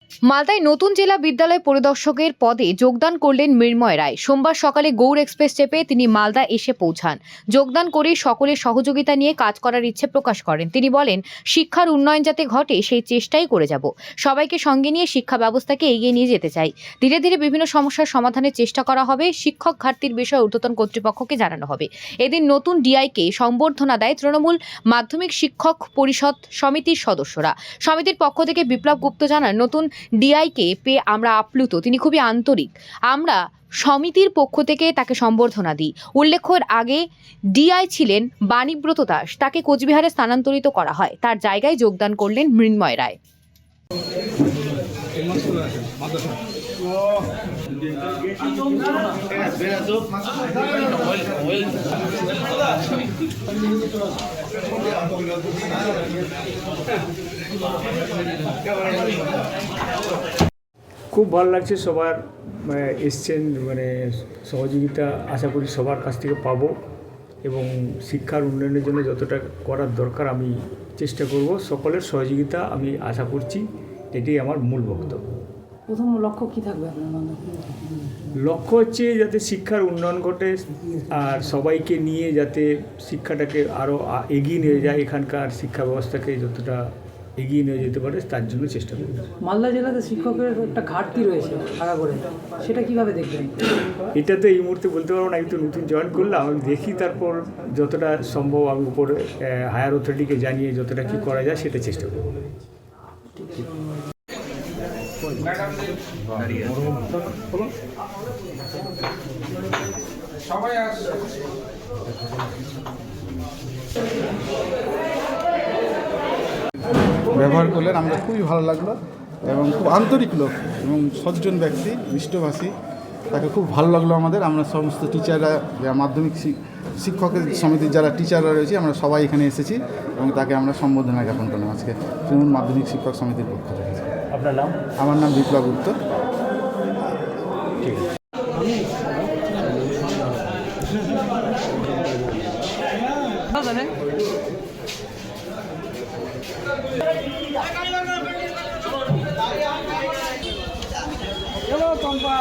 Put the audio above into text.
মালদায় নতুন জেলা বিদ্যালয় পরিদর্শকের পদে যোগদান করলেন মৃন্ময় রায়। সোমবার সকালে গৌড় এক্সপ্রেস চেপে তিনি মালদা এসে পৌঁছান। যোগদান করে সকলের সহযোগিতা নিয়ে কাজ করার ইচ্ছে প্রকাশ করেন। তিনি বলেন, শিক্ষার উন্নয়ন যাতে ঘটে সেই চেষ্টাই করে যাব। সবাইকে সঙ্গে নিয়ে শিক্ষা ব্যবস্থাকে এগিয়ে নিয়ে যেতে চাই। ধীরে ধীরে বিভিন্ন সমস্যার সমাধানের চেষ্টা করা হবে। শিক্ষক ঘাটতির বিষয়ে ঊর্ধ্বতন কর্তৃপক্ষকে জানানো হবে। এদিন নতুন ডিআইকে সম্বর্ধনা দেয় তৃণমূল মাধ্যমিক শিক্ষক পরিষদ সমিতির সদস্যরা। সমিতির পক্ষ থেকে বিপ্লব গুপ্ত জানান, নতুন ডিআইকে পেয়ে আমরা আপ্লুত। তিনি খুবই আন্তরিক। আমরা সমিতির পক্ষ থেকে তাকে সম্বর্ধনা দিই। উল্লেখ্য, আগে ডিআই ছিলেন বাণীব্রত দাস। তাকে কোচবিহারে স্থানান্তরিত করা হয়। তার জায়গায় যোগদান করলেন মৃন্ময় রায়। খুব ভালো লাগছে, সবার এসছেন, সহযোগিতা আশা করি সবার কাছ থেকে পাবো এবং শিক্ষার উন্নয়নের জন্য যতটা করার দরকার আমি চেষ্টা করব। সকলের সহযোগিতা আমি আশা করছি, এটাই আমার মূল বক্তব্য। প্রথম লক্ষ্য কী থাকবে আপনার? লক্ষ্য হচ্ছে যাতে শিক্ষার উন্নয়ন ঘটে আর সবাইকে নিয়ে যাতে শিক্ষাটাকে আরও এগিয়ে নিয়ে যায়, এখানকার শিক্ষা ব্যবস্থাকে যতটা এগিয়ে নিয়ে যেতে পারে তার জন্য চেষ্টা করব। মালদা জেলাতে শিক্ষকের একটা ঘাটতি রয়েছে করে, সেটা কিভাবে দেখবেন? এটা তো এই মুহূর্তে বলতে পারবো না, আমি তো নতুন জয়েন করলাম। আমি দেখি, তারপর যতটা সম্ভব আমি উপরে হায়ার অথরিটিকে জানিয়ে যতটা কী করা যায় সেটা চেষ্টা করব। ব্যবহার করলেন, আমাদের খুবই ভালো লাগলো এবং খুব আন্তরিক লোক এবং সজ্জন ব্যক্তি, মিষ্টভাষী। তাকে খুব ভালো লাগলো আমাদের। আমরা সমস্ত টিচাররা, মাধ্যমিক শিক্ষকের সমিতির যারা টিচাররা রয়েছে, আমরা সবাই এখানে এসেছি এবং তাকে আমরা সম্বোধনা জ্ঞাপন করলাম আজকে তৃণমূল মাধ্যমিক শিক্ষক সমিতির পক্ষ থেকে। আপনার নাম? আমার নাম বিপ্লব গুপ্ত। ঠিক আছে। হ্যালো পম্পা।